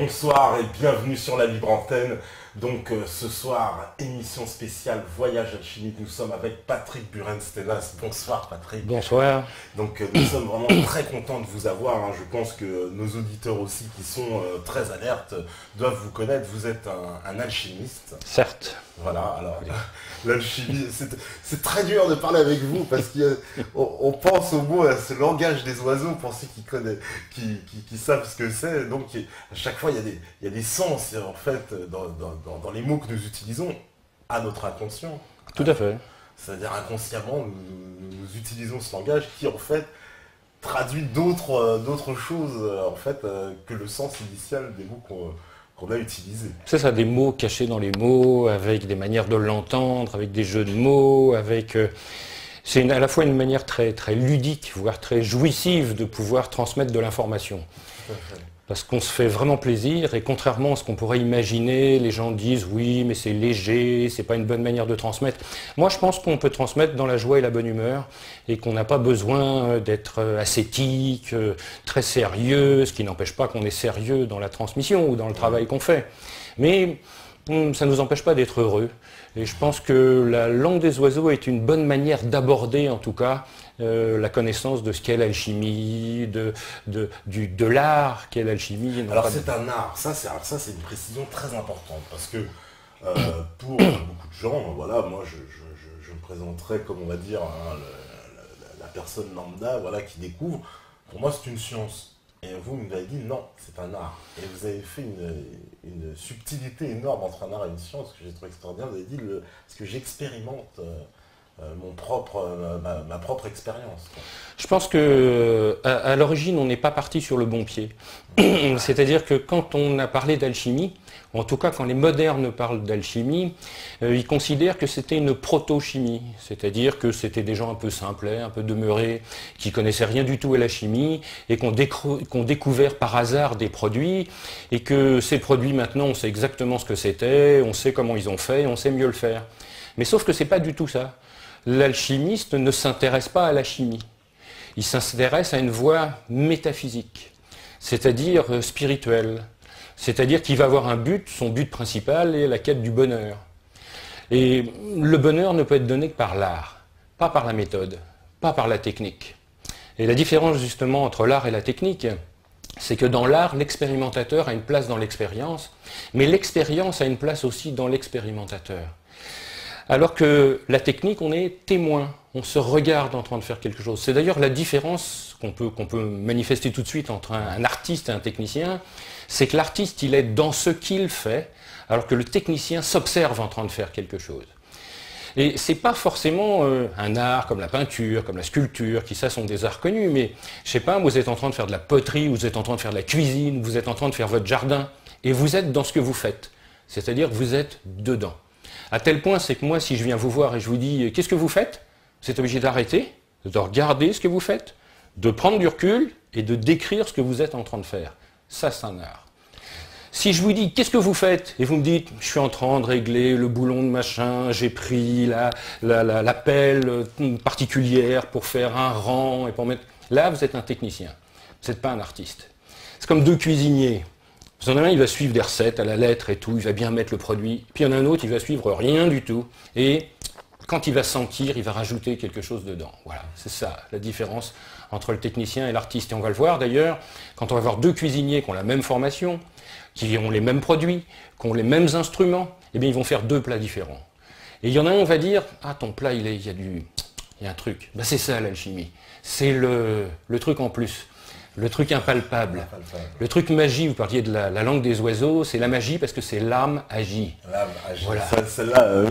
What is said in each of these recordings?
Bonsoir et bienvenue sur la Libre Antenne. Donc ce soir, émission spéciale Voyage Alchimique. Nous sommes avec Patrick Buren-Stellas. Bonsoir Patrick. Bonsoir. Donc nous sommes vraiment très contents de vous avoir. Hein. Je pense que nos auditeurs aussi qui sont très alertes doivent vous connaître. Vous êtes un alchimiste. Certes. Voilà, alors l'alchimie, c'est très dur de parler avec vous parce qu'on pense au mot, à ce langage des oiseaux pour ceux qui connaissent, qui savent ce que c'est. Donc à chaque fois, il y a des sens en fait dans les mots que nous utilisons à notre inconscient. Tout à fait. C'est-à-dire inconsciemment, nous utilisons ce langage qui en fait traduit d'autres choses en fait que le sens initial des mots qu'on a utilisés. C'est ça, des mots cachés dans les mots, avec des manières de l'entendre, avec des jeux de mots, avec... c'est à la fois une manière très, très ludique, voire très jouissive de pouvoir transmettre de l'information. Parce qu'on se fait vraiment plaisir et contrairement à ce qu'on pourrait imaginer, les gens disent oui mais c'est léger, c'est pas une bonne manière de transmettre. Moi je pense qu'on peut transmettre dans la joie et la bonne humeur et qu'on n'a pas besoin d'être ascétique, très sérieux, ce qui n'empêche pas qu'on est sérieux dans la transmission ou dans le travail qu'on fait. Mais ça ne nous empêche pas d'être heureux. Et je pense que la langue des oiseaux est une bonne manière d'aborder en tout cas la connaissance de ce qu'est l'alchimie, de l'art qu'est l'alchimie. Alors c'est un art, ça c'est une précision très importante parce que pour beaucoup de gens, voilà, moi je me présenterai comme on va dire hein, la personne lambda voilà, qui découvre, pour moi c'est une science. Et vous m'avez dit non, c'est un art. Et vous avez fait une subtilité énorme entre un art et une science que j'ai trouvé extraordinaire. Vous avez dit ce que j'expérimente ma propre expérience. Je pense que à l'origine, on n'est pas parti sur le bon pied. C'est-à-dire que quand on a parlé d'alchimie, en tout cas quand les modernes parlent d'alchimie, ils considèrent que c'était une proto-chimie, c'est-à-dire que c'était des gens un peu simplets, un peu demeurés, qui connaissaient rien du tout à la chimie et qui ont découvert par hasard des produits et que ces produits maintenant on sait exactement ce que c'était, on sait comment ils ont fait et on sait mieux le faire. Mais sauf que c'est pas du tout ça. L'alchimiste ne s'intéresse pas à la chimie. Il s'intéresse à une voie métaphysique, c'est-à-dire spirituelle. C'est-à-dire qu'il va avoir un but, son but principal est la quête du bonheur. Et le bonheur ne peut être donné que par l'art, pas par la méthode, pas par la technique. Et la différence justement entre l'art et la technique, c'est que dans l'art, l'expérimentateur a une place dans l'expérience, mais l'expérience a une place aussi dans l'expérimentateur. Alors que la technique, on est témoin, on se regarde en train de faire quelque chose. C'est d'ailleurs la différence qu'on peut manifester tout de suite entre un artiste et un technicien, c'est que l'artiste, il est dans ce qu'il fait, alors que le technicien s'observe en train de faire quelque chose. Et c'est pas forcément un art comme la peinture, comme la sculpture, qui ça sont des arts connus, mais je sais pas, vous êtes en train de faire de la poterie, vous êtes en train de faire de la cuisine, vous êtes en train de faire votre jardin, et vous êtes dans ce que vous faites. C'est-à-dire que vous êtes dedans. À tel point, c'est que moi, si je viens vous voir et je vous dis « Qu'est-ce que vous faites ?» Vous êtes obligé d'arrêter, de regarder ce que vous faites, de prendre du recul et de décrire ce que vous êtes en train de faire. Ça, c'est un art. Si je vous dis « Qu'est-ce que vous faites ?» et vous me dites « Je suis en train de régler le boulon de machin, j'ai pris la pelle particulière pour faire un rang et pour mettre... » Là, vous êtes un technicien. Vous n'êtes pas un artiste. C'est comme deux cuisiniers. Vous en avez un, il va suivre des recettes à la lettre et tout, il va bien mettre le produit. Puis il y en a un autre, il va suivre rien du tout. Et quand il va sentir, il va rajouter quelque chose dedans. Voilà, c'est ça la différence entre le technicien et l'artiste. Et on va le voir d'ailleurs, quand on va voir deux cuisiniers qui ont la même formation, qui ont les mêmes produits, qui ont les mêmes instruments, eh bien ils vont faire deux plats différents. Et il y en a un, on va dire, ah ton plat, il y a un truc. Ben, c'est ça l'alchimie. C'est le truc en plus. Le truc impalpable, le truc magie, vous parliez de la langue des oiseaux, c'est la magie parce que c'est l'âme agit. L'âme agit, voilà. Celle-là,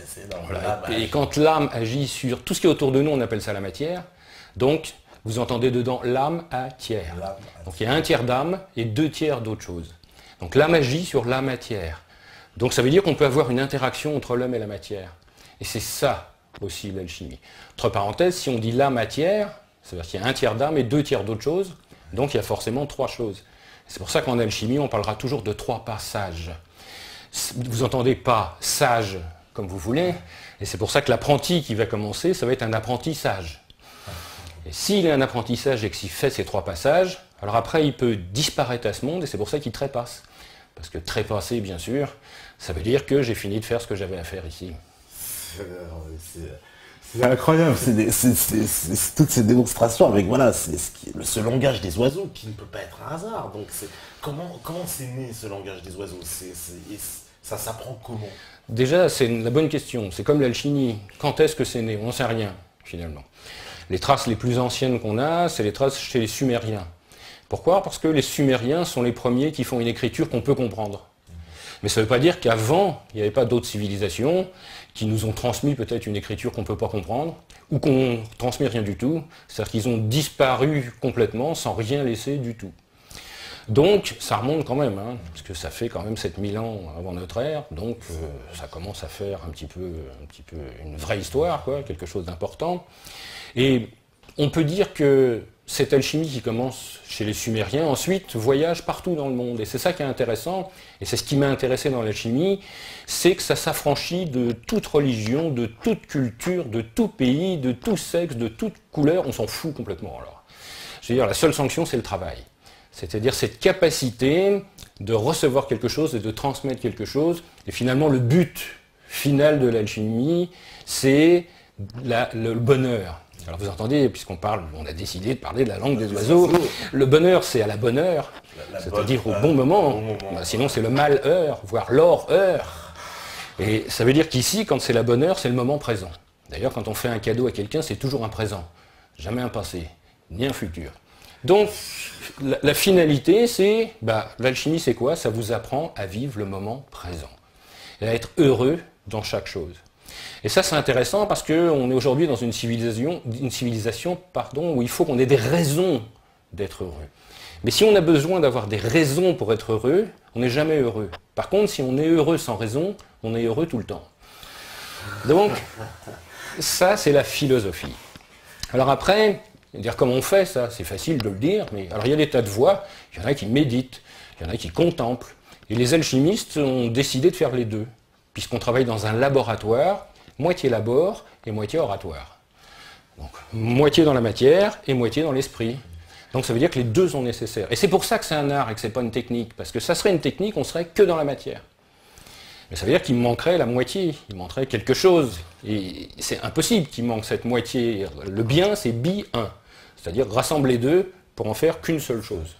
c'est énorme. Voilà. Et quand l'âme agit sur tout ce qui est autour de nous, on appelle ça la matière. Donc, vous entendez dedans l'âme à tiers. Donc il y a un tiers d'âme et deux tiers d'autre chose. Donc l'âme agit sur la matière. Donc ça veut dire qu'on peut avoir une interaction entre l'homme et la matière. Et c'est ça aussi l'alchimie. Entre parenthèses, si on dit la matière, c'est-à-dire qu'il y a un tiers d'âme et deux tiers d'autre chose, donc il y a forcément trois choses. C'est pour ça qu'en alchimie, on parlera toujours de trois passages. Vous n'entendez pas sage comme vous voulez, et c'est pour ça que l'apprenti qui va commencer, ça va être un apprentissage. Et s'il est un apprentissage et que s'il fait ces trois passages, Alors après, il peut disparaître à ce monde et c'est pour ça qu'il trépasse. Parce que trépasser, bien sûr, ça veut dire que j'ai fini de faire ce que j'avais à faire ici. C'est incroyable, toutes ces démonstrations avec voilà, ce langage des oiseaux qui ne peut pas être un hasard. Donc comment c'est né ce langage des oiseaux? Ça s'apprend comment? Déjà, c'est la bonne question. C'est comme l'alchimie. Quand est-ce que c'est né? On n'en sait rien, finalement. Les traces les plus anciennes qu'on a, c'est les traces chez les Sumériens. Pourquoi? Parce que les Sumériens sont les premiers qui font une écriture qu'on peut comprendre. Mais ça ne veut pas dire qu'avant, il n'y avait pas d'autres civilisations qui nous ont transmis peut-être une écriture qu'on ne peut pas comprendre, ou qu'on ne transmet rien du tout. C'est-à-dire qu'ils ont disparu complètement sans rien laisser du tout. Donc, ça remonte quand même, hein, parce que ça fait quand même 7000 ans avant notre ère, donc ça commence à faire un petit peu une vraie histoire, quoi, quelque chose d'important. Et on peut dire que cette alchimie qui commence chez les Sumériens, ensuite voyage partout dans le monde. Et c'est ça qui est intéressant, et c'est ce qui m'a intéressé dans l'alchimie, c'est que ça s'affranchit de toute religion, de toute culture, de tout pays, de tout sexe, de toute couleur, on s'en fout complètement alors. Je veux dire, la seule sanction, c'est le travail. C'est-à-dire cette capacité de recevoir quelque chose et de transmettre quelque chose. Et finalement, le but final de l'alchimie, c'est le bonheur. Alors vous entendez, puisqu'on on a décidé de parler de la langue des oiseaux, le bonheur c'est à la bonne heure, c'est-à-dire au bon moment. Sinon c'est le malheur, voire l'horreur. Et ça veut dire qu'ici, quand c'est la bonne heure, c'est le moment présent. D'ailleurs, quand on fait un cadeau à quelqu'un, c'est toujours un présent, jamais un passé, ni un futur. Donc, la finalité, c'est, l'alchimie c'est quoi? Ça vous apprend à vivre le moment présent, et à être heureux dans chaque chose. Et ça, c'est intéressant parce qu'on est aujourd'hui dans une civilisation où il faut qu'on ait des raisons d'être heureux. Mais si on a besoin d'avoir des raisons pour être heureux, on n'est jamais heureux. Par contre, si on est heureux sans raison, on est heureux tout le temps. Donc, ça, c'est la philosophie. Alors après, dire comment on fait ça, c'est facile de le dire, mais alors il y a des tas de voies, il y en a qui méditent, il y en a qui contemplent. Et les alchimistes ont décidé de faire les deux, puisqu'on travaille dans un laboratoire, moitié labor et moitié oratoire. Donc, moitié dans la matière et moitié dans l'esprit. Donc ça veut dire que les deux sont nécessaires. Et c'est pour ça que c'est un art et que ce n'est pas une technique, parce que ça serait une technique, on serait que dans la matière. Mais ça veut dire qu'il manquerait la moitié, il manquerait quelque chose. Et c'est impossible qu'il manque cette moitié. Le bien, c'est bi-un, c'est-à-dire rassembler les deux pour en faire qu'une seule chose.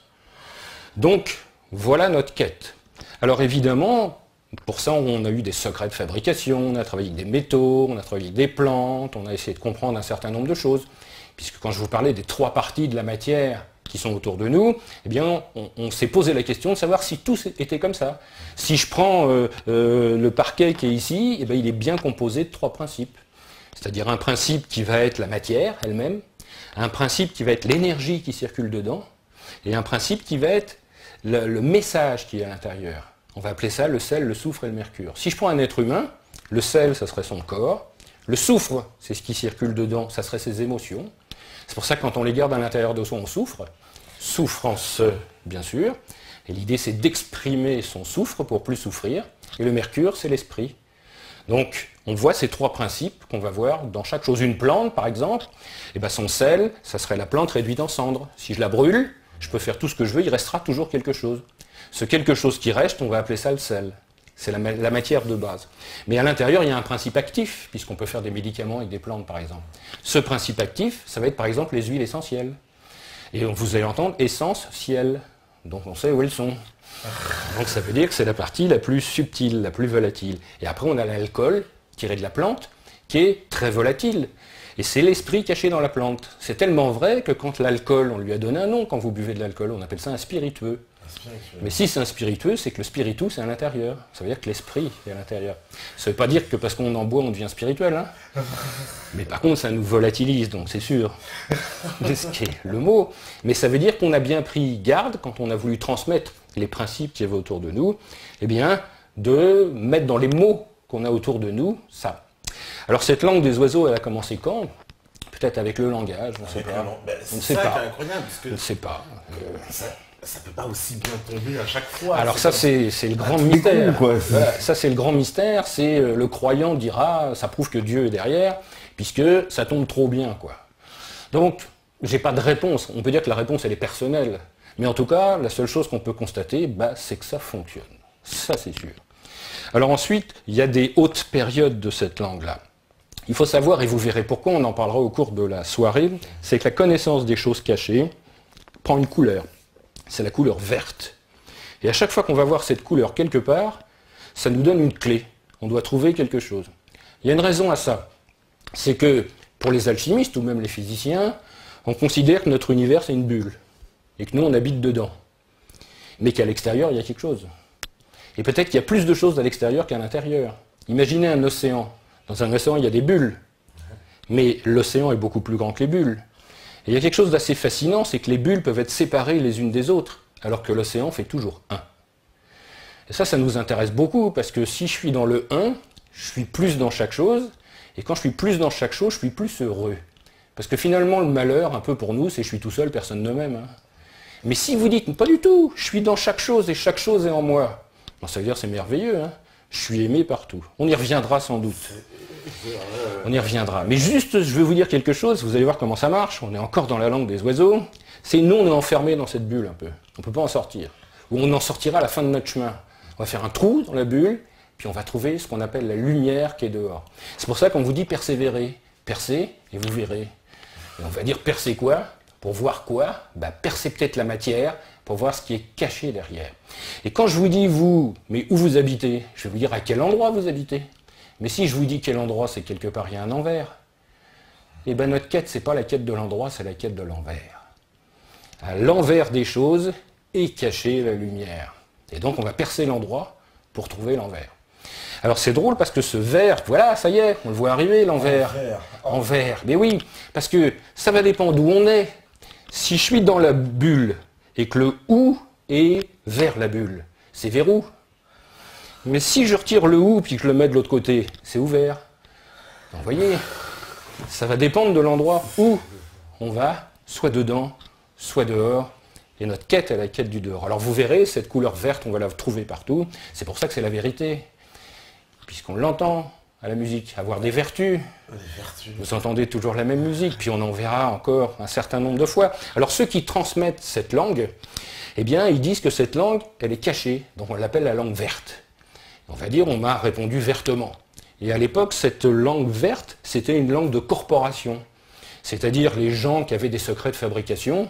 Donc, voilà notre quête. Alors évidemment, pour ça, on a eu des secrets de fabrication, on a travaillé avec des métaux, on a travaillé avec des plantes, on a essayé de comprendre un certain nombre de choses. Puisque quand je vous parlais des trois parties de la matière qui sont autour de nous, eh bien, on s'est posé la question de savoir si tout était comme ça. Si je prends le parquet qui est ici, eh bien, il est bien composé de trois principes. C'est-à-dire un principe qui va être la matière elle-même, un principe qui va être l'énergie qui circule dedans, et un principe qui va être le message qui est à l'intérieur. On va appeler ça le sel, le soufre et le mercure. Si je prends un être humain, le sel, ça serait son corps. Le soufre, c'est ce qui circule dedans, ça serait ses émotions. C'est pour ça que quand on les garde à l'intérieur de soi, on souffre. Souffrance, bien sûr. Et l'idée, c'est d'exprimer son souffre pour plus souffrir. Et le mercure, c'est l'esprit. Donc, on voit ces trois principes qu'on va voir dans chaque chose. Une plante, par exemple, eh ben, son sel, ça serait la plante réduite en cendres. Si je la brûle, je peux faire tout ce que je veux, il restera toujours quelque chose. Ce quelque chose qui reste, on va appeler ça le sel. C'est la matière de base. Mais à l'intérieur, il y a un principe actif, puisqu'on peut faire des médicaments avec des plantes, par exemple. Ce principe actif, ça va être par exemple les huiles essentielles. Et vous allez entendre essence, ciel. Donc on sait où elles sont. Donc ça veut dire que c'est la partie la plus subtile, la plus volatile. Et après, on a l'alcool, tiré de la plante, qui est très volatile. Et c'est l'esprit caché dans la plante. C'est tellement vrai que quand l'alcool, on lui a donné un nom, quand vous buvez de l'alcool, on appelle ça un spiritueux. Mais si c'est un spiritueux, c'est que le spiritus c'est à l'intérieur. Ça veut dire que l'esprit est à l'intérieur. Ça ne veut pas dire que parce qu'on en boit, on devient spirituel. Hein. Mais par contre, ça nous volatilise, donc c'est sûr. C'est ce qui est le mot. Mais ça veut dire qu'on a bien pris garde, quand on a voulu transmettre les principes qui avaient autour de nous, eh bien, de mettre dans les mots qu'on a autour de nous, ça. Alors cette langue des oiseaux, elle a commencé quand? Peut-être avec le langage, on ne sait pas. On ne sait pas. On ne sait pas. Ça peut pas aussi bien tomber à chaque fois. Alors ça, c'est le grand mystère. Voilà, ça, c'est le grand mystère. C'est le croyant dira, ça prouve que Dieu est derrière, puisque ça tombe trop bien, quoi. Donc, j'ai pas de réponse. On peut dire que la réponse, elle est personnelle. Mais en tout cas, la seule chose qu'on peut constater, c'est que ça fonctionne. Ça, c'est sûr. Alors ensuite, il y a des hautes périodes de cette langue-là. Il faut savoir, et vous verrez pourquoi, on en parlera au cours de la soirée, c'est que la connaissance des choses cachées prend une couleur. C'est la couleur verte. Et à chaque fois qu'on va voir cette couleur quelque part, ça nous donne une clé. On doit trouver quelque chose. Il y a une raison à ça. C'est que pour les alchimistes ou même les physiciens, on considère que notre univers c'est une bulle. Et que nous on habite dedans. Mais qu'à l'extérieur il y a quelque chose. Et peut-être qu'il y a plus de choses à l'extérieur qu'à l'intérieur. Imaginez un océan. Dans un océan il y a des bulles. Mais l'océan est beaucoup plus grand que les bulles. Et il y a quelque chose d'assez fascinant, c'est que les bulles peuvent être séparées les unes des autres, alors que l'océan fait toujours un. Et ça nous intéresse beaucoup, parce que si je suis dans le un, je suis plus dans chaque chose, et quand je suis plus dans chaque chose, je suis plus heureux. Parce que finalement, le malheur, un peu pour nous, c'est je suis tout seul, personne ne m'aime. Mais si vous dites, pas du tout, je suis dans chaque chose, et chaque chose est en moi, ça veut dire c'est merveilleux, je suis aimé partout. On y reviendra sans doute. On y reviendra. Mais juste, je vais vous dire quelque chose, vous allez voir comment ça marche, on est encore dans la langue des oiseaux, c'est nous, on est enfermés dans cette bulle un peu. On ne peut pas en sortir. Ou on en sortira à la fin de notre chemin. On va faire un trou dans la bulle, puis on va trouver ce qu'on appelle la lumière qui est dehors. C'est pour ça qu'on vous dit persévérer. Percez et vous verrez. Et on va dire percer quoi? Pour voir quoi? Percer peut-être la matière, pour voir ce qui est caché derrière. Et quand je vous dis vous, mais où vous habitez, je vais vous dire à quel endroit vous habitez. Mais si je vous dis quel endroit, c'est quelque part, il y a un envers. Eh bien notre quête, c'est pas la quête de l'endroit, c'est la quête de l'envers. À l'envers des choses est cachée la lumière. Et donc on va percer l'endroit pour trouver l'envers. Alors c'est drôle parce que ce vert, voilà, ça y est, on le voit arriver, l'envers. Envers. Mais oui, parce que ça va dépendre d'où on est. Si je suis dans la bulle et que le ou est vers la bulle, c'est vers où? Mais si je retire le ou puis que je le mets de l'autre côté, c'est ouvert. Donc, vous voyez, ça va dépendre de l'endroit où on va, soit dedans, soit dehors. Et notre quête est la quête du dehors. Alors vous verrez, cette couleur verte, on va la trouver partout. C'est pour ça que c'est la vérité. Puisqu'on l'entend à la musique, avoir des vertus. Vous entendez toujours la même musique, puis on en verra encore un certain nombre de fois. Alors ceux qui transmettent cette langue, eh bien, ils disent que cette langue, elle est cachée. Donc on l'appelle la langue verte. On va dire, on m'a répondu vertement. Et à l'époque, cette langue verte, c'était une langue de corporation. C'est-à-dire les gens qui avaient des secrets de fabrication,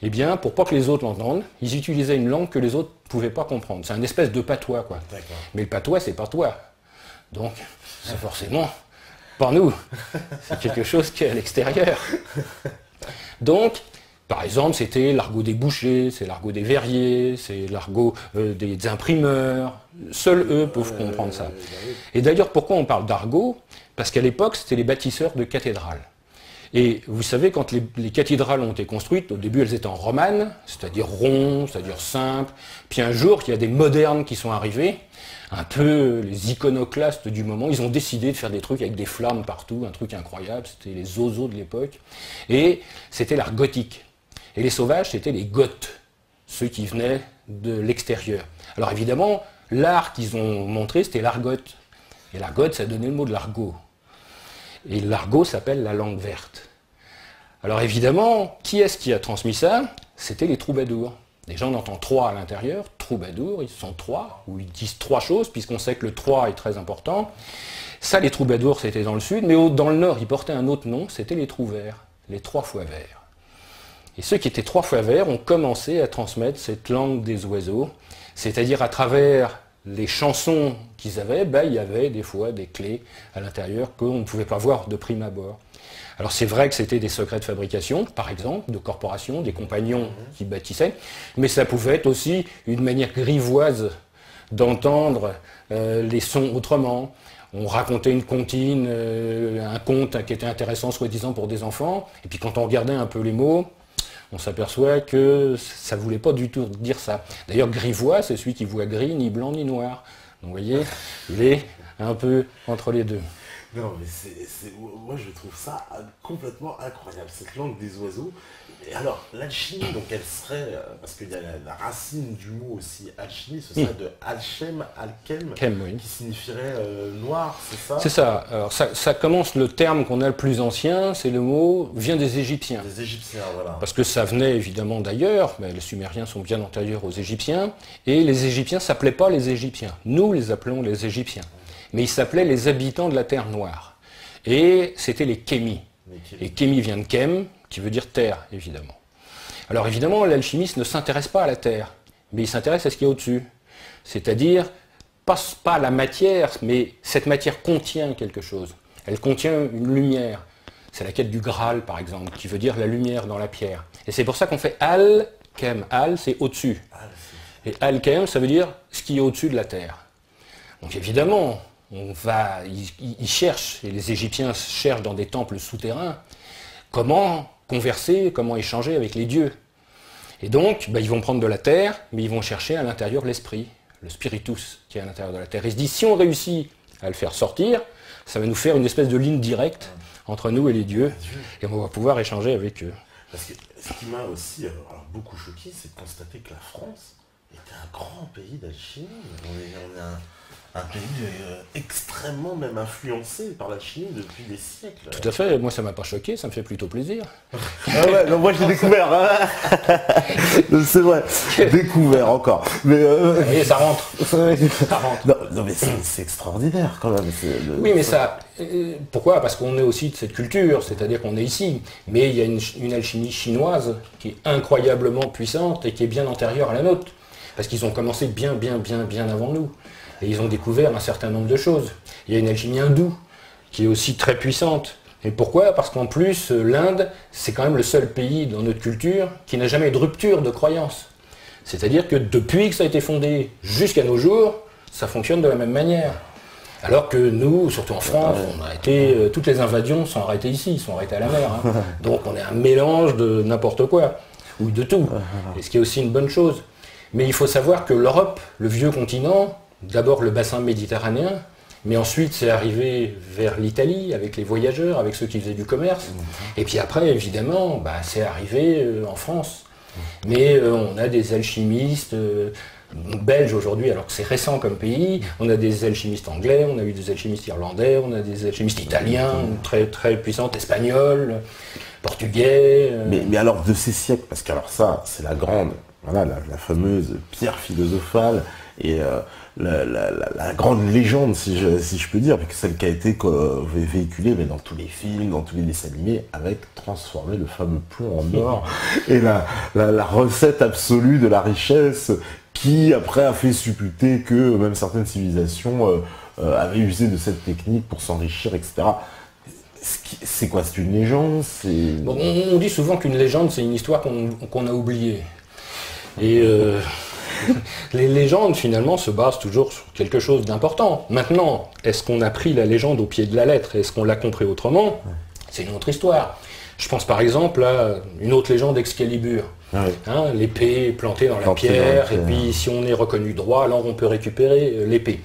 eh bien, pour pas que les autres l'entendent, ils utilisaient une langue que les autres ne pouvaient pas comprendre. C'est une espèce de patois, quoi. Mais le patois, c'est pas toi. Donc, c'est forcément pas nous. C'est quelque chose qui est à l'extérieur. Donc, par exemple, c'était l'argot des bouchers, c'est l'argot des verriers, c'est l'argot des imprimeurs. Seuls eux peuvent comprendre ça. Et d'ailleurs, pourquoi on parle d'argot? Parce qu'à l'époque, c'était les bâtisseurs de cathédrales. Et vous savez, quand les cathédrales ont été construites, au début, elles étaient en romane, c'est-à-dire rond, c'est-à-dire simple. Puis un jour, il y a des modernes qui sont arrivés, un peu les iconoclastes du moment. Ils ont décidé de faire des trucs avec des flammes partout, un truc incroyable. C'était les zozos de l'époque. Et c'était l'art gothique. Et les sauvages, c'était les goths, ceux qui venaient de l'extérieur. Alors évidemment, l'art qu'ils ont montré, c'était l'art goth. Et l'art goth, ça donnait le mot de l'argot. Et l'argot s'appelle la langue verte. Alors évidemment, qui est-ce qui a transmis ça? C'était les troubadours. Déjà, on entend trois à l'intérieur. Troubadours, ils sont trois, ou ils disent trois choses, puisqu'on sait que le 3 est très important. Ça, les troubadours, c'était dans le sud, mais dans le nord, ils portaient un autre nom, c'était les trouverts, les 3 fois verts. Et ceux qui étaient 3 fois verts ont commencé à transmettre cette langue des oiseaux, c'est-à-dire à travers les chansons qu'ils avaient, il y avait des fois des clés à l'intérieur qu'on ne pouvait pas voir de prime abord. Alors c'est vrai que c'était des secrets de fabrication, par exemple, de corporations, des compagnons qui bâtissaient, mais ça pouvait être aussi une manière grivoise d'entendre les sons autrement. On racontait une comptine, un conte qui était intéressant soi-disant pour des enfants, et puis quand on regardait un peu les mots, on s'aperçoit que ça ne voulait pas du tout dire ça. D'ailleurs, grivois, c'est celui qui voit gris, ni blanc, ni noir. Donc vous voyez, il est un peu entre les deux. Non, mais moi je trouve ça complètement incroyable, cette langue des oiseaux. Et alors, l'alchimie, donc elle serait, parce qu'il y a la racine du mot aussi, alchimie, ce serait de alchem, alchem, Oui. qui signifierait noir, c'est ça? C'est ça. Alors ça commence, le terme qu'on a le plus ancien, c'est le mot, vient des Égyptiens. Des Égyptiens, voilà. Parce que ça venait évidemment d'ailleurs, mais les Sumériens sont bien antérieurs aux Égyptiens, et les Égyptiens ne s'appelaient pas les Égyptiens. Nous les appelons les Égyptiens. Mais ils s'appelaient les habitants de la Terre Noire. Et c'était les Kémis. Et Kémi vient de Kem, qui veut dire terre, évidemment. Alors évidemment, l'alchimiste ne s'intéresse pas à la terre, mais il s'intéresse à ce qu'il y a au-dessus. C'est-à-dire, pas à la matière, mais cette matière contient quelque chose. Elle contient une lumière. C'est la quête du Graal, par exemple, qui veut dire la lumière dans la pierre. Et c'est pour ça qu'on fait al-kem. Al, c'est au-dessus. Et al-kem, ça veut dire ce qui est au-dessus de la terre. Donc évidemment, ils cherchent, et les Égyptiens cherchent dans des temples souterrains, comment converser, comment échanger avec les dieux. Et donc, ils vont prendre de la terre, mais ils vont chercher à l'intérieur l'esprit, le spiritus qui est à l'intérieur de la terre. Ils se disent, si on réussit à le faire sortir, ça va nous faire une espèce de ligne directe entre nous et les dieux, et on va pouvoir échanger avec eux. Parce que ce qui m'a aussi alors, beaucoup choqué, c'est de constater que la France était un grand pays d'alchimie. On est un pays extrêmement même influencé par la chimie depuis des siècles. Tout à fait, moi ça m'a pas choqué, ça me fait plutôt plaisir. Ah ouais, non, moi j'ai découvert, hein. C'est vrai, découvert encore. Mais et ça rentre. Ça rentre. Non mais c'est extraordinaire quand même. Oui mais ça, pourquoi? Parce qu'on est aussi de cette culture, c'est-à-dire qu'on est ici. Mais il y a une alchimie chinoise qui est incroyablement puissante et qui est bien antérieure à la nôtre. Parce qu'ils ont commencé bien avant nous. Et ils ont découvert un certain nombre de choses. Il y a une alchimie hindoue qui est aussi très puissante. Et pourquoi? Parce qu'en plus, l'Inde, c'est quand même le seul pays dans notre culture qui n'a jamais eu de rupture de croyance. C'est-à-dire que depuis que ça a été fondé jusqu'à nos jours, ça fonctionne de la même manière. Alors que nous, surtout en France, on a été, toutes les invasions sont arrêtées ici, sont arrêtées à la mer. Hein. Donc on est un mélange de n'importe quoi, ou de tout. Et ce qui est aussi une bonne chose. Mais il faut savoir que l'Europe, le vieux continent, d'abord le bassin méditerranéen, mais ensuite c'est arrivé vers l'Italie avec les voyageurs, avec ceux qui faisaient du commerce. Et puis après, évidemment, c'est arrivé en France. Mais on a des alchimistes belges aujourd'hui, alors que c'est récent comme pays. On a des alchimistes anglais, on a eu des alchimistes irlandais, on a des alchimistes italiens, très, très puissants, espagnols, portugais. Mais alors de ces siècles, parce que alors ça, c'est la grande, voilà, la fameuse pierre philosophale et la grande légende, si je peux dire, parce que celle qui a été véhiculée mais dans tous les films, dans tous les dessins animés, avec transformer le fameux plomb en or, et la recette absolue de la richesse qui après a fait supputer que même certaines civilisations avaient usé de cette technique pour s'enrichir, etc. C'est quoi? C'est une légende? Bon, on dit souvent qu'une légende, c'est une histoire qu'on a oubliée. Et les légendes, finalement, se basent toujours sur quelque chose d'important. Maintenant, est-ce qu'on a pris la légende au pied de la lettre? Est-ce qu'on l'a compris autrement? C'est une autre histoire. Je pense par exemple à une autre légende d'Excalibur. Ah oui. Hein, l'épée plantée dans la pierre, et puis si on est reconnu droit, alors on peut récupérer l'épée.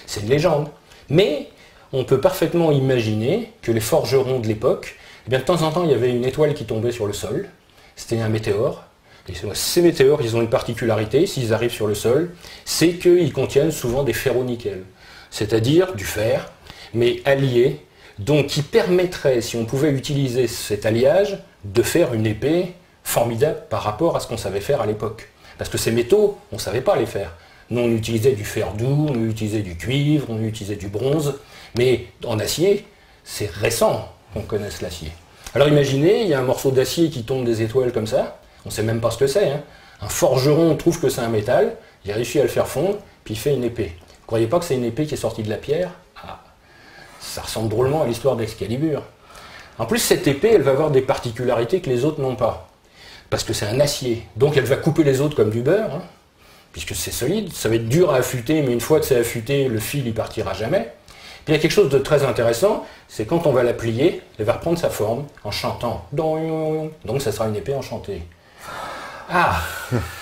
C'est une légende. Mais on peut parfaitement imaginer que les forgerons de l'époque, de temps en temps, il y avait une étoile qui tombait sur le sol. C'était un météore. Et ces météores, ils ont une particularité, s'ils arrivent sur le sol, c'est qu'ils contiennent souvent des ferro-nickel, c'est-à-dire du fer, mais allié, donc qui permettrait, si on pouvait utiliser cet alliage, de faire une épée formidable par rapport à ce qu'on savait faire à l'époque. Parce que ces métaux, on ne savait pas les faire. Nous, on utilisait du fer doux, on utilisait du cuivre, on utilisait du bronze, mais en acier, c'est récent qu'on connaisse l'acier. Alors imaginez, il y a un morceau d'acier qui tombe des étoiles comme ça, on ne sait même pas ce que c'est. Hein. Un forgeron trouve que c'est un métal, il réussit à le faire fondre, puis il fait une épée. Vous ne croyez pas que c'est une épée qui est sortie de la pierre? Ah, ça ressemble drôlement à l'histoire d'Excalibur. En plus, cette épée, elle va avoir des particularités que les autres n'ont pas. Parce que c'est un acier. Donc elle va couper les autres comme du beurre, hein, puisque c'est solide. Ça va être dur à affûter, mais une fois que c'est affûté, le fil, il partira jamais. Puis il y a quelque chose de très intéressant, c'est quand on va la plier, elle va reprendre sa forme en chantant. Donc ça sera une épée enchantée. Ah,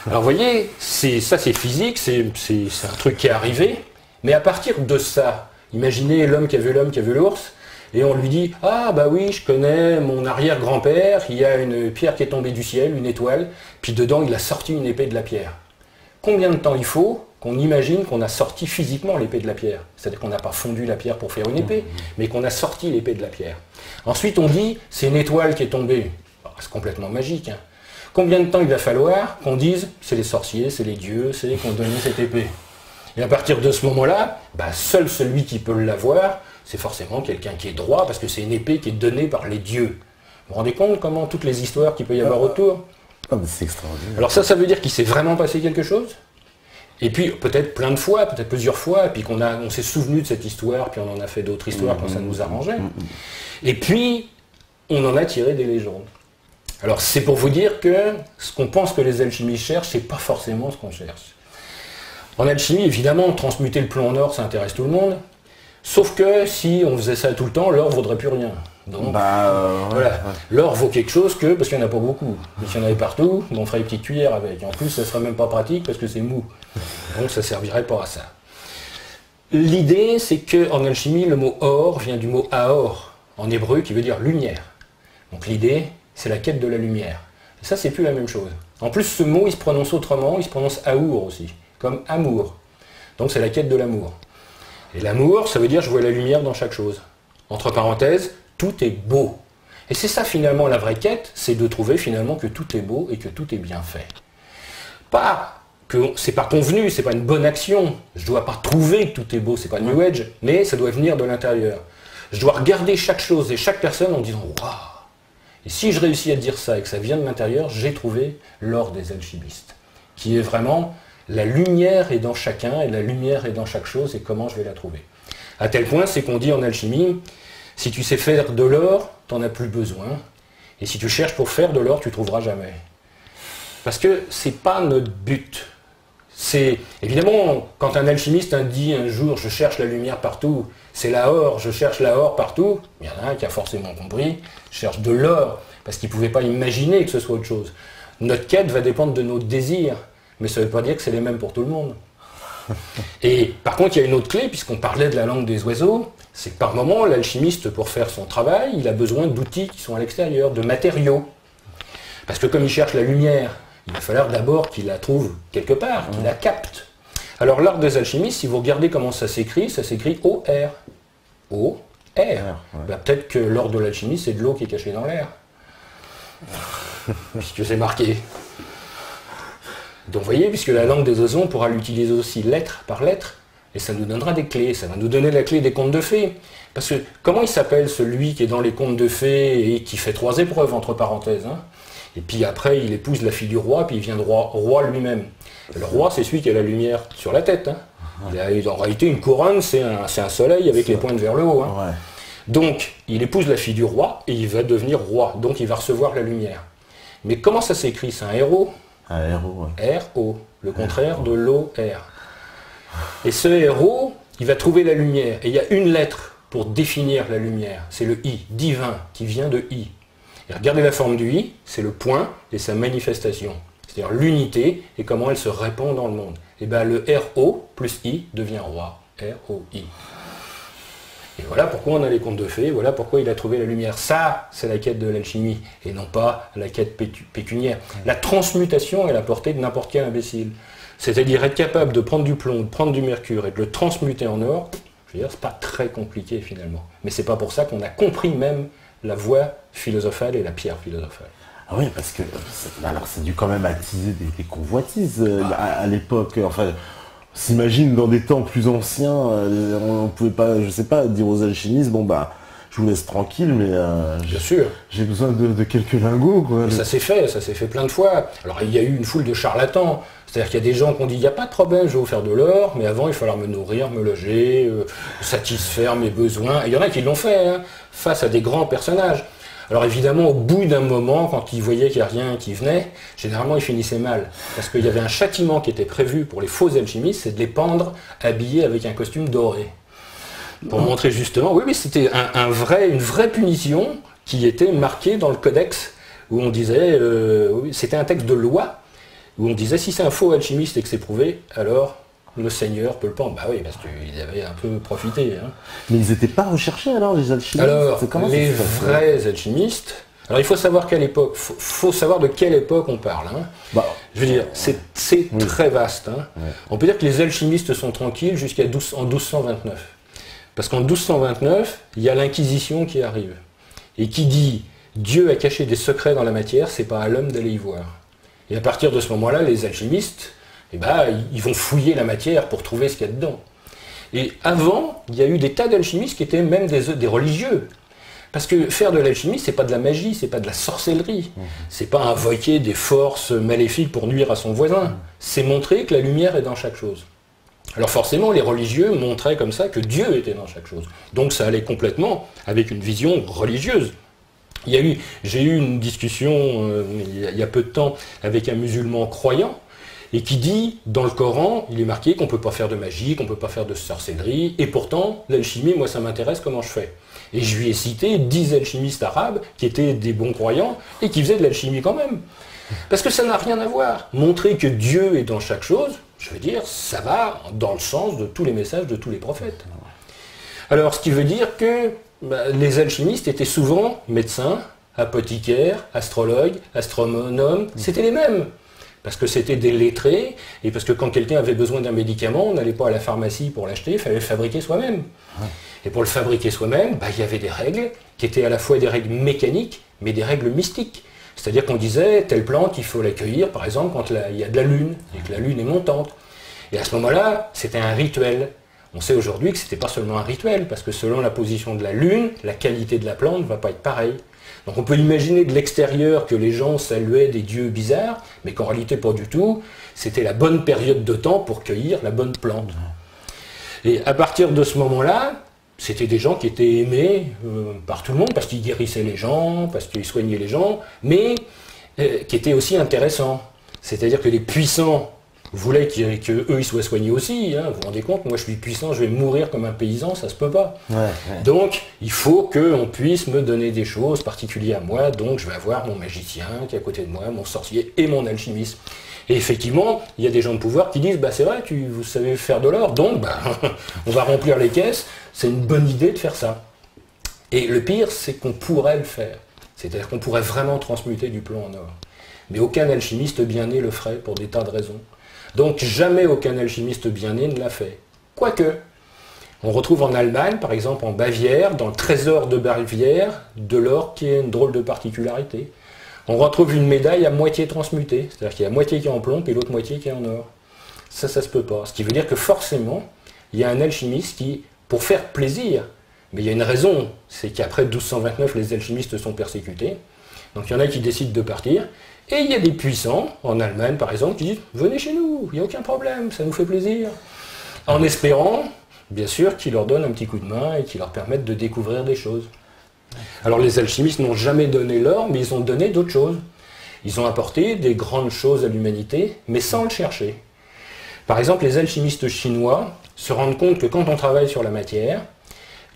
alors vous voyez, ça c'est physique, c'est un truc qui est arrivé, mais à partir de ça, imaginez l'homme qui a vu l'homme qui a vu l'ours, et on lui dit « Ah bah oui, je connais mon arrière-grand-père, il y a une pierre qui est tombée du ciel, une étoile, puis dedans il a sorti une épée de la pierre. » Combien de temps il faut qu'on imagine qu'on a sorti physiquement l'épée de la pierre? C'est-à-dire qu'on n'a pas fondu la pierre pour faire une épée, mais qu'on a sorti l'épée de la pierre. Ensuite on dit « C'est une étoile qui est tombée. » C'est complètement magique. Hein. Combien de temps il va falloir qu'on dise « C'est les sorciers, c'est les dieux, c'est qu'on donné cette épée ?» Et à partir de ce moment-là, bah, seul celui qui peut l'avoir, c'est forcément quelqu'un qui est droit, parce que c'est une épée qui est donnée par les dieux. Vous vous rendez compte comment toutes les histoires qu'il peut y avoir autour? C'est extraordinaire. Alors ça veut dire qu'il s'est vraiment passé quelque chose? Et puis peut-être plein de fois, peut-être plusieurs fois, puis on s'est souvenu de cette histoire, puis on en a fait d'autres histoires quand ça nous arrangeait. Et puis, on en a tiré des légendes. Alors c'est pour vous dire que ce qu'on pense que les alchimistes cherchent, c'est pas forcément ce qu'on cherche. En alchimie, évidemment, transmuter le plomb en or, ça intéresse tout le monde. Sauf que si on faisait ça tout le temps, l'or ne vaudrait plus rien. Donc, voilà. L'or vaut quelque chose parce qu'il n'y en a pas beaucoup. Mais s'il y en avait partout, on ferait une petite cuillère avec. En plus, ça ne serait même pas pratique parce que c'est mou. Donc ça ne servirait pas à ça. L'idée, c'est qu'en alchimie, le mot or vient du mot aor, en hébreu, qui veut dire lumière. Donc l'idée, c'est la quête de la lumière. Et ça, c'est plus la même chose. En plus, ce mot, il se prononce autrement, il se prononce aour aussi, comme amour. Donc c'est la quête de l'amour. Et l'amour, ça veut dire je vois la lumière dans chaque chose. Entre parenthèses, tout est beau. Et c'est ça finalement la vraie quête, c'est de trouver finalement que tout est beau et que tout est bien fait. Pas que c'est pas convenu, c'est pas une bonne action. Je dois pas trouver que tout est beau, c'est pas New Age, mais ça doit venir de l'intérieur. Je dois regarder chaque chose et chaque personne en disant waouh. Et si je réussis à dire ça et que ça vient de l'intérieur, j'ai trouvé l'or des alchimistes, qui est vraiment la lumière est dans chacun et la lumière est dans chaque chose et comment je vais la trouver. À tel point, c'est qu'on dit en alchimie, si tu sais faire de l'or, tu n'en as plus besoin. Et si tu cherches pour faire de l'or, tu ne trouveras jamais. Parce que ce n'est pas notre but. C'est évidemment, quand un alchimiste dit un jour, je cherche la lumière partout, c'est la or, je cherche la or partout, il y en a un qui a forcément compris, je cherche de l'or, parce qu'il ne pouvait pas imaginer que ce soit autre chose. Notre quête va dépendre de nos désirs. Mais ça ne veut pas dire que c'est les mêmes pour tout le monde. Et par contre, il y a une autre clé, puisqu'on parlait de la langue des oiseaux, c'est que par moment, l'alchimiste, pour faire son travail, il a besoin d'outils qui sont à l'extérieur, de matériaux. Parce que comme il cherche la lumière, il va falloir d'abord qu'il la trouve quelque part, qu'il la capte. Alors l'art des alchimistes, si vous regardez comment ça s'écrit O-R. O-R. Ben, peut-être que l'or de l'alchimie, c'est de l'eau qui est cachée dans l'air. Puisque c'est marqué. Donc vous voyez, puisque la langue des oiseaux, on pourra l'utiliser aussi lettre par lettre, et ça nous donnera des clés, ça va nous donner la clé des contes de fées. Parce que comment il s'appelle celui qui est dans les contes de fées et qui fait 3 épreuves, entre parenthèses, hein, et puis après il épouse la fille du roi, puis il vient de roi lui-même. Le roi, c'est celui qui a la lumière sur la tête. Hein. Il a en réalité une couronne, c'est un soleil avec les pointes vers le haut. Hein. Ouais. Donc il épouse la fille du roi, et il va devenir roi, donc il va recevoir la lumière. Mais comment ça s'écrit? C'est un héros. Un héros, ouais. R-O, le contraire de l'O-R. Et ce héros, il va trouver la lumière. Et il y a une lettre pour définir la lumière. C'est le I, divin, qui vient de I. Et regardez la forme du I, c'est le point et sa manifestation. C'est-à-dire l'unité et comment elle se répand dans le monde. Et bien le R-O plus I devient roi. R-O-I. Et voilà pourquoi on a les contes de fées, voilà pourquoi il a trouvé la lumière. Ça, c'est la quête de l'alchimie, et non pas la quête pécuniaire. La transmutation est à la portée de n'importe quel imbécile. C'est-à-dire être capable de prendre du plomb, de prendre du mercure et de le transmuter en or, je veux dire, c'est pas très compliqué finalement. Mais c'est pas pour ça qu'on a compris même la voie philosophale et la pierre philosophale. Ah oui, parce que alors ça a dû quand même attiser des convoitises à l'époque. Enfin, s'imagine dans des temps plus anciens, on ne pouvait pas, je sais pas, dire aux alchimistes, bon bah, je vous laisse tranquille, mais bien sûr, j'ai besoin de quelques lingots, quoi. Ça s'est fait plein de fois. Alors il y a eu une foule de charlatans, c'est-à-dire qu'il y a des gens qui ont dit, il n'y a pas de problème, je vais vous faire de l'or, mais avant il va falloir me nourrir, me loger, satisfaire mes besoins. Et il y en a qui l'ont fait, hein, face à des grands personnages. Alors évidemment, au bout d'un moment, quand ils voyaient qu'il n'y a rien qui venait, généralement ils finissaient mal. Parce qu'il y avait un châtiment qui était prévu pour les faux alchimistes, c'est de les pendre habillés avec un costume doré. Pour montrer justement, oui, mais c'était une vraie punition qui était marquée dans le codex, où on disait, c'était un texte de loi, où on disait si c'est un faux alchimiste et que c'est prouvé, alors le seigneur peut le prendre. Bah oui, parce qu'il avait un peu profité. Hein. Mais ils n'étaient pas recherchés alors, les alchimistes? Alors, les vrais alchimistes... Alors il faut savoir quelle époque, faut savoir de quelle époque on parle. Hein. Bah, je veux dire, c'est très vaste. Hein. Ouais. On peut dire que les alchimistes sont tranquilles jusqu'en 1229. Parce qu'en 1229, il y a l'Inquisition qui arrive. Et qui dit, Dieu a caché des secrets dans la matière, c'est pas à l'homme d'aller y voir. Et à partir de ce moment-là, les alchimistes, ils vont fouiller la matière pour trouver ce qu'il y a dedans. Et avant, il y a eu des tas d'alchimistes qui étaient même des religieux. Parce que faire de l'alchimie, c'est pas de la magie, c'est pas de la sorcellerie. C'est pas invoquer des forces maléfiques pour nuire à son voisin. C'est montrer que la lumière est dans chaque chose. Alors forcément, les religieux montraient comme ça que Dieu était dans chaque chose. Donc ça allait complètement avec une vision religieuse. J'ai eu une discussion il y a peu de temps avec un musulman croyant, et qui dit, dans le Coran, il est marqué qu'on ne peut pas faire de magie, qu'on ne peut pas faire de sorcellerie, et pourtant, l'alchimie, moi ça m'intéresse, comment je fais? Et je lui ai cité 10 alchimistes arabes qui étaient des bons croyants et qui faisaient de l'alchimie quand même. Parce que ça n'a rien à voir. Montrer que Dieu est dans chaque chose, je veux dire, ça va dans le sens de tous les messages de tous les prophètes. Alors, ce qui veut dire que les alchimistes étaient souvent médecins, apothicaires, astrologues, astronomes, c'était les mêmes. Parce que c'était des lettrés, et parce que quand quelqu'un avait besoin d'un médicament, on n'allait pas à la pharmacie pour l'acheter, il fallait le fabriquer soi-même. Et pour le fabriquer soi-même, il y avait des règles qui étaient à la fois des règles mécaniques, mais des règles mystiques. C'est-à-dire qu'on disait, telle plante, il faut l'accueillir, par exemple, quand il y a de la lune, et que la lune est montante. Et à ce moment-là, c'était un rituel. On sait aujourd'hui que ce n'était pas seulement un rituel, parce que selon la position de la lune, la qualité de la plante ne va pas être pareille. Donc on peut imaginer de l'extérieur que les gens saluaient des dieux bizarres, mais qu'en réalité pas du tout, c'était la bonne période de temps pour cueillir la bonne plante. Et à partir de ce moment-là, c'était des gens qui étaient aimés par tout le monde, parce qu'ils guérissaient les gens, parce qu'ils soignaient les gens, mais qui étaient aussi intéressants. C'est-à-dire que les puissants voulaient qu'eux ils soient soignés aussi. Hein. Vous vous rendez compte, moi je suis puissant, je vais mourir comme un paysan, ça se peut pas. Donc il faut qu'on puisse me donner des choses particulières à moi, donc je vais avoir mon magicien qui est à côté de moi, mon sorcier et mon alchimiste. Et effectivement, il y a des gens de pouvoir qui disent, c'est vrai, vous savez faire de l'or, donc on va remplir les caisses, c'est une bonne idée de faire ça. Et le pire, c'est qu'on pourrait le faire. C'est-à-dire qu'on pourrait vraiment transmuter du plomb en or. Mais aucun alchimiste bien né le ferait pour des tas de raisons. Donc jamais aucun alchimiste bien né ne l'a fait. Quoique, on retrouve en Allemagne, par exemple en Bavière, dans le trésor de Bavière, de l'or qui est une drôle de particularité. On retrouve une médaille à moitié transmutée, c'est-à-dire qu'il y a la moitié qui est en plomb et l'autre moitié qui est en or. Ça se peut pas. Ce qui veut dire que forcément, il y a un alchimiste qui, pour faire plaisir, mais il y a une raison, c'est qu'après 1229, les alchimistes sont persécutés. Donc il y en a qui décident de partir. Et il y a des puissants, en Allemagne par exemple, qui disent « Venez chez nous, il n'y a aucun problème, ça nous fait plaisir ». En espérant, bien sûr, qu'ils leur donnent un petit coup de main et qu'ils leur permettent de découvrir des choses. Alors les alchimistes n'ont jamais donné l'or, mais ils ont donné d'autres choses. Ils ont apporté des grandes choses à l'humanité, mais sans le chercher. Par exemple, les alchimistes chinois se rendent compte que quand on travaille sur la matière,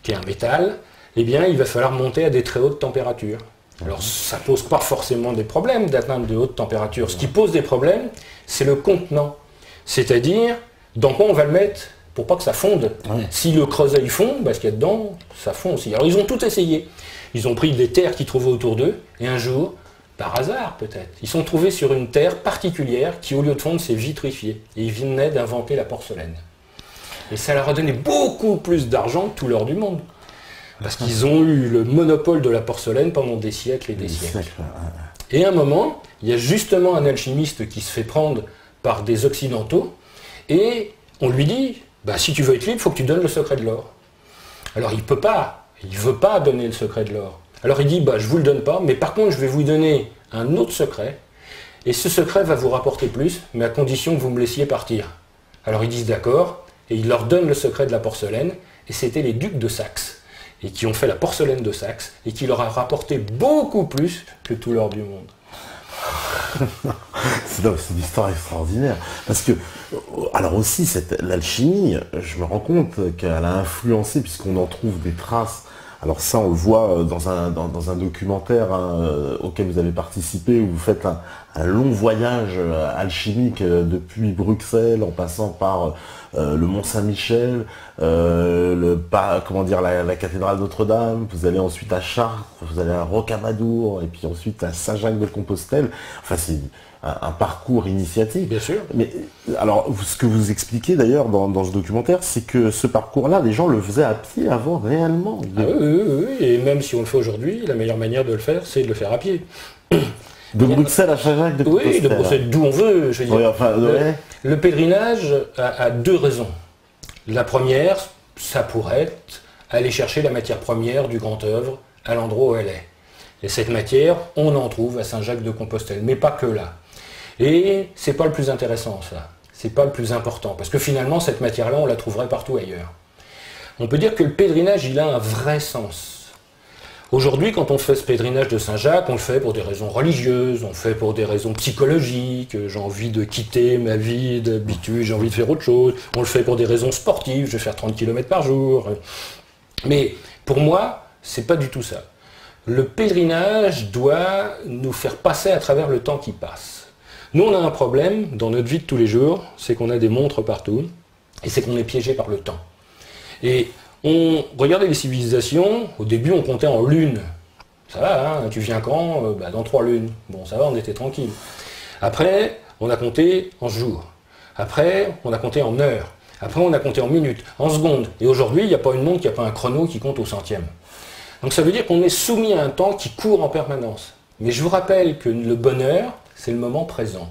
qui est un métal, eh bien, il va falloir monter à des très hautes températures. Alors, ça ne pose pas forcément des problèmes d'atteindre de hautes températures. Ce qui pose des problèmes, c'est le contenant. C'est-à-dire, dans quoi on va le mettre pour pas que ça fonde. Si le creuset fond, ce qu'il y a dedans, ça fond aussi. Alors, ils ont tout essayé. Ils ont pris des terres qu'ils trouvaient autour d'eux, et un jour, par hasard peut-être, ils sont trouvés sur une terre particulière qui, au lieu de fondre, s'est vitrifiée. Et ils venaient d'inventer la porcelaine. Et ça leur a donné beaucoup plus d'argent que tout l'or du monde. Parce qu'ils ont eu le monopole de la porcelaine pendant des siècles et des siècles. Et à un moment, il y a justement un alchimiste qui se fait prendre par des occidentaux, et on lui dit, si tu veux être libre, il faut que tu donnes le secret de l'or. Alors il ne veut pas donner le secret de l'or. Alors il dit, je ne vous le donne pas, mais par contre je vais vous donner un autre secret, et ce secret va vous rapporter plus, mais à condition que vous me laissiez partir. Alors ils disent d'accord, et il leur donne le secret de la porcelaine, et c'était les ducs de Saxe, et qui ont fait la porcelaine de Saxe, et qui leur a rapporté beaucoup plus que tout l'or du monde. C'est une histoire extraordinaire. Parce que, alors aussi, l'alchimie, je me rends compte qu'elle a influencé, puisqu'on en trouve des traces Alors ça, on le voit dans un documentaire auquel vous avez participé, où vous faites un long voyage alchimique depuis Bruxelles, en passant par le Mont-Saint-Michel, la cathédrale Notre-Dame. Vous allez ensuite à Chartres, vous allez à Rocamadour, et puis ensuite à Saint-Jacques-de-Compostelle. Enfin, c'est un parcours initiatique. Bien sûr. Mais alors, ce que vous expliquez d'ailleurs dans ce documentaire, c'est que ce parcours-là, les gens le faisaient à pied avant réellement. Ah oui, et même si on le fait aujourd'hui, la meilleure manière de le faire, c'est de le faire à pied. De Bruxelles à Saint-Jacques-de-Compostelle. Oui, de Bruxelles, d'où on veut, je veux dire. Oui, enfin, ouais. Le pèlerinage a deux raisons. La première, ça pourrait être aller chercher la matière première du grand œuvre à l'endroit où elle est. Et cette matière, on en trouve à Saint-Jacques-de-Compostelle, mais pas que là. Et c'est pas le plus intéressant, ça. C'est pas le plus important, parce que finalement, cette matière-là, on la trouverait partout ailleurs. On peut dire que le pèlerinage, il a un vrai sens. Aujourd'hui, quand on fait ce pèlerinage de Saint-Jacques, on le fait pour des raisons religieuses, on le fait pour des raisons psychologiques, j'ai envie de quitter ma vie d'habitude, j'ai envie de faire autre chose, on le fait pour des raisons sportives, je vais faire 30 km par jour. Mais pour moi, c'est pas du tout ça. Le pèlerinage doit nous faire passer à travers le temps qui passe. Nous, on a un problème dans notre vie de tous les jours, c'est qu'on a des montres partout, et c'est qu'on est piégé par le temps. Et on regardait les civilisations, au début on comptait en lunes. Ça va, hein, tu viens quand? Dans 3 lunes. Bon, ça va, on était tranquille. Après, on a compté en jours. Après, on a compté en heures. Après, on a compté en minutes, en secondes. Et aujourd'hui, il n'y a pas une montre qui n'a pas un chrono qui compte au centième. Donc ça veut dire qu'on est soumis à un temps qui court en permanence. Mais je vous rappelle que le bonheur, c'est le moment présent.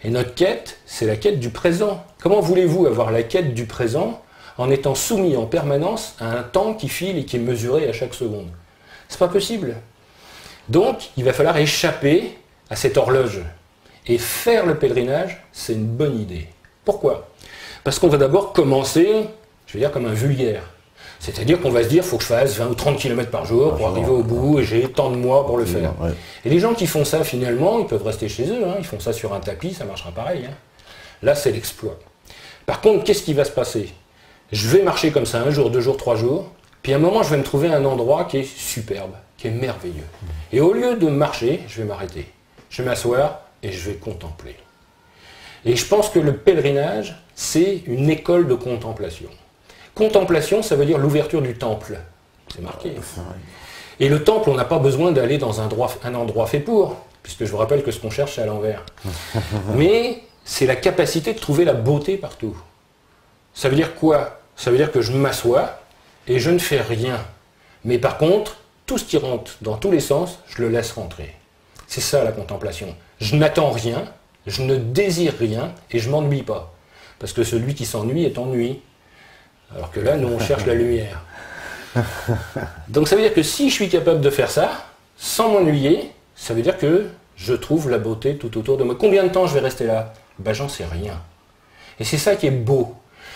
Et notre quête, c'est la quête du présent. Comment voulez-vous avoir la quête du présent en étant soumis en permanence à un temps qui file et qui est mesuré à chaque seconde? C'est pas possible. Donc, il va falloir échapper à cette horloge. Et faire le pèlerinage, c'est une bonne idée. Pourquoi? Parce qu'on va d'abord commencer, je vais dire, comme un vulgaire. C'est-à-dire qu'on va se dire, il faut que je fasse 20 ou 30 km par jour pour arriver au bout, et j'ai tant de mois pour le faire. Ouais. Et les gens qui font ça, finalement, ils peuvent rester chez eux, hein, ils font ça sur un tapis, ça marchera pareil. Hein. Là, c'est l'exploit. Par contre, qu'est-ce qui va se passer? Je vais marcher comme ça 1 jour, 2 jours, 3 jours, puis à un moment, je vais me trouver un endroit qui est superbe, qui est merveilleux. Et au lieu de marcher, je vais m'arrêter. Je vais m'asseoir et je vais contempler. Et je pense que le pèlerinage, c'est une école de contemplation. Contemplation, ça veut dire l'ouverture du temple. C'est marqué. Et le temple, on n'a pas besoin d'aller dans un endroit fait pour, puisque je vous rappelle que ce qu'on cherche, c'est à l'envers. Mais c'est la capacité de trouver la beauté partout. Ça veut dire quoi? Ça veut dire que je m'assois et je ne fais rien. Mais par contre, tout ce qui rentre dans tous les sens, je le laisse rentrer. C'est ça la contemplation. Je n'attends rien, je ne désire rien et je ne m'ennuie pas. Parce que celui qui s'ennuie est ennuyé. Alors que là, nous, on cherche la lumière. Donc ça veut dire que si je suis capable de faire ça, sans m'ennuyer, ça veut dire que je trouve la beauté tout autour de moi. Combien de temps je vais rester là? J'en sais rien. Et c'est ça qui est beau.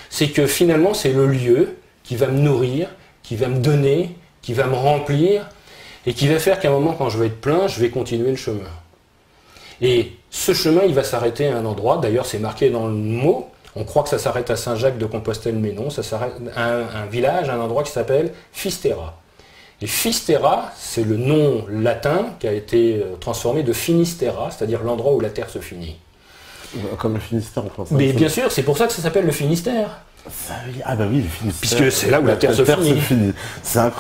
C'est que finalement, c'est le lieu qui va me nourrir, qui va me donner, qui va me remplir, et qui va faire qu'à un moment, quand je vais être plein, je vais continuer le chemin. Et ce chemin, il va s'arrêter à un endroit, d'ailleurs c'est marqué dans le mot, on croit que ça s'arrête à Saint-Jacques-de-Compostelle, mais non, ça s'arrête à un village, à un endroit qui s'appelle Fisterra. Et Fisterra, c'est le nom latin qui a été transformé de Finisterra, c'est-à-dire l'endroit où la terre se finit. Comme le Finistère, on pense. Mais bien sûr, c'est pour ça que ça s'appelle le Finistère. Ah bah oui, le Finistère. Puisque c'est là où la terre se finit. Ça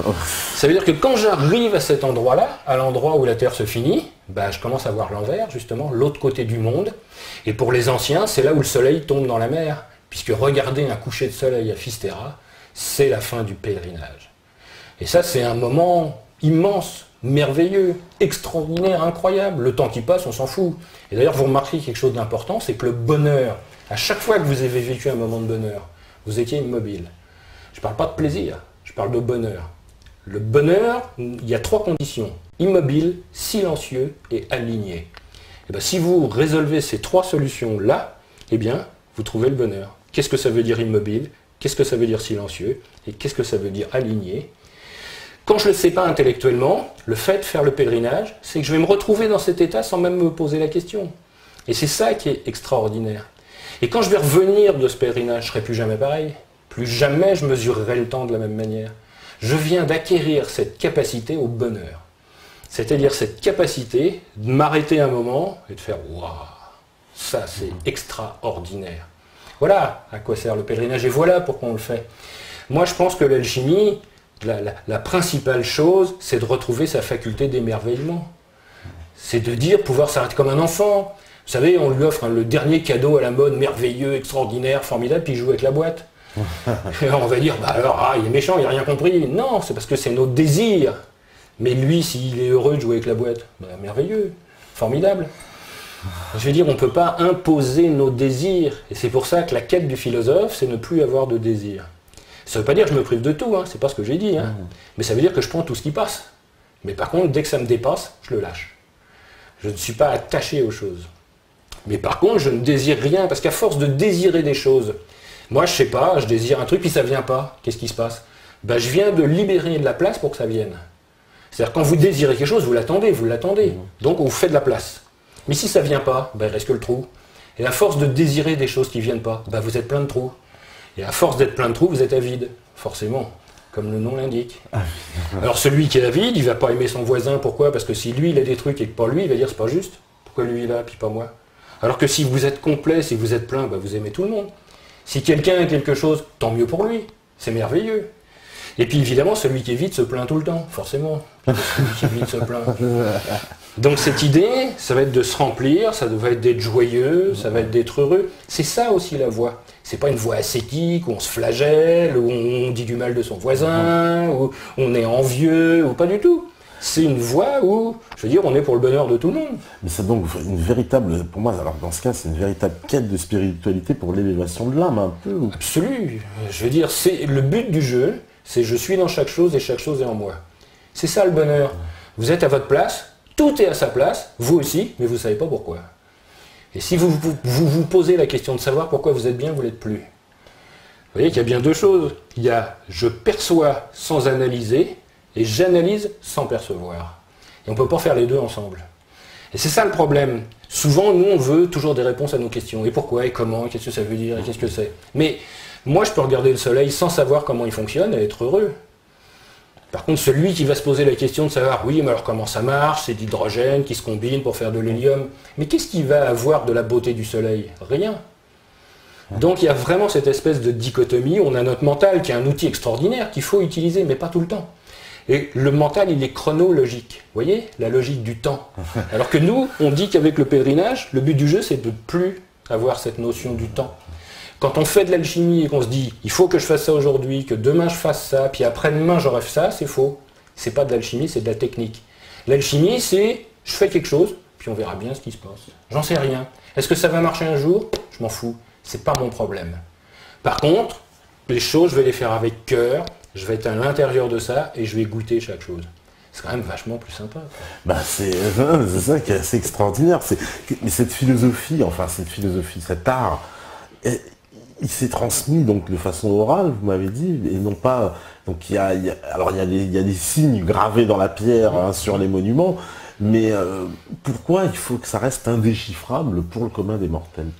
veut dire que quand j'arrive à cet endroit-là, à l'endroit où la terre se finit, je commence à voir l'envers, justement, l'autre côté du monde. Et pour les anciens, c'est là où le soleil tombe dans la mer. Puisque regarder un coucher de soleil à Fisterra, c'est la fin du pèlerinage. Et ça, c'est un moment immense, merveilleux, extraordinaire, incroyable. Le temps qui passe, on s'en fout. Et d'ailleurs, vous remarquez quelque chose d'important, c'est que le bonheur, à chaque fois que vous avez vécu un moment de bonheur, vous étiez immobile. Je ne parle pas de plaisir, je parle de bonheur. Le bonheur, il y a 3 conditions. Immobile, silencieux et aligné. Et si vous résolvez ces 3 solutions-là, vous trouvez le bonheur. Qu'est-ce que ça veut dire immobile? Qu'est-ce que ça veut dire silencieux? Et qu'est-ce que ça veut dire aligné? Quand je ne le sais pas intellectuellement, le fait de faire le pèlerinage, c'est que je vais me retrouver dans cet état sans même me poser la question. Et c'est ça qui est extraordinaire. Et quand je vais revenir de ce pèlerinage, je ne serai plus jamais pareil. Plus jamais je mesurerai le temps de la même manière. Je viens d'acquérir cette capacité au bonheur. C'est-à-dire cette capacité de m'arrêter un moment et de faire « Waouh, ça c'est extraordinaire ». Voilà à quoi sert le pèlerinage et voilà pourquoi on le fait. Moi je pense que l'alchimie, la principale chose, c'est de retrouver sa faculté d'émerveillement. C'est de dire pouvoir s'arrêter comme un enfant. Vous savez, on lui offre le dernier cadeau à la mode, merveilleux, extraordinaire, formidable, puis il joue avec la boîte. Et on va dire, bah alors, il est méchant, il n'a rien compris. Non, c'est parce que c'est notre désir. Mais lui, s'il est heureux de jouer avec la boîte, bah, merveilleux, formidable. Je veux dire, on ne peut pas imposer nos désirs. Et c'est pour ça que la quête du philosophe, c'est ne plus avoir de désir. Ça ne veut pas dire que je me prive de tout, hein, c'est pas ce que j'ai dit. Hein. Mais ça veut dire que je prends tout ce qui passe. Mais par contre, dès que ça me dépasse, je le lâche. Je ne suis pas attaché aux choses. Mais par contre, je ne désire rien, parce qu'à force de désirer des choses, moi je sais pas, je désire un truc, puis ça vient pas. Qu'est-ce qui se passe? Ben, je viens de libérer de la place pour que ça vienne. C'est-à-dire quand vous désirez quelque chose, vous l'attendez. Donc on vous fait de la place. Mais si ça vient pas, ben, il reste que le trou. Et à force de désirer des choses qui ne viennent pas, ben, vous êtes plein de trous. Et à force d'être plein de trous, vous êtes avide, forcément, comme le nom l'indique. Alors celui qui est avide, il ne va pas aimer son voisin, pourquoi? Parce que si lui il a des trucs et que pas lui, il va dire c'est pas juste. Pourquoi lui il a, puis pas moi? Alors que si vous êtes complet, si vous êtes plein, ben, vous aimez tout le monde. Si quelqu'un a quelque chose, tant mieux pour lui, c'est merveilleux. Et puis évidemment, celui qui est vide se plaint tout le temps, forcément. Celui qui est vide se plaint. Donc cette idée, ça va être de se remplir, ça va être d'être joyeux, ça va être d'être heureux. C'est ça aussi la voie. C'est pas une voie ascétique où on se flagelle, où on dit du mal de son voisin, où on est envieux, ou pas du tout. C'est une voie où, je veux dire, on est pour le bonheur de tout le monde. Mais c'est donc une véritable, pour moi, alors dans ce cas, c'est une véritable quête de spiritualité pour l'élévation de l'âme, un peu. Absolument. Je veux dire, c'est le but du jeu, c'est je suis dans chaque chose et chaque chose est en moi. C'est ça le bonheur. Vous êtes à votre place, tout est à sa place, vous aussi, mais vous ne savez pas pourquoi. Et si vous posez la question de savoir pourquoi vous êtes bien, vous ne l'êtes plus. Vous voyez qu'il y a bien deux choses. Il y a je perçois sans analyser et j'analyse sans percevoir. Et on ne peut pas faire les deux ensemble. Et c'est ça le problème. Souvent, nous, on veut toujours des réponses à nos questions. Et pourquoi, et comment, et qu'est-ce que ça veut dire, et qu'est-ce que c'est. Mais moi, je peux regarder le soleil sans savoir comment il fonctionne et être heureux. Par contre, celui qui va se poser la question de savoir, oui, mais alors comment ça marche, c'est de l'hydrogène qui se combine pour faire de l'hélium. Mais qu'est-ce qui va avoir de la beauté du soleil? Rien. Donc il y a vraiment cette espèce de dichotomie. On a notre mental qui est un outil extraordinaire qu'il faut utiliser, mais pas tout le temps. Et le mental, il est chronologique. Vous voyez, la logique du temps. Alors que nous, on dit qu'avec le pèlerinage, le but du jeu, c'est de ne plus avoir cette notion du temps. Quand on fait de l'alchimie et qu'on se dit « il faut que je fasse ça aujourd'hui, que demain je fasse ça, puis après-demain j'aurai fait ça », c'est faux. C'est pas de l'alchimie, c'est de la technique. L'alchimie, c'est « je fais quelque chose, puis on verra bien ce qui se passe ». J'en sais rien. Est-ce que ça va marcher un jour? Je m'en fous. C'est pas mon problème. Par contre, les choses, je vais les faire avec cœur, je vais être à l'intérieur de ça et je vais goûter chaque chose. C'est quand même vachement plus sympa. Bah c'est ça qui est assez extraordinaire. Mais cette philosophie, cet art, il s'est transmis donc de façon orale, vous m'avez dit, et non pas. Donc il y a des signes gravés dans la pierre hein, sur les monuments, mais pourquoi il faut que ça reste indéchiffrable pour le commun des mortels?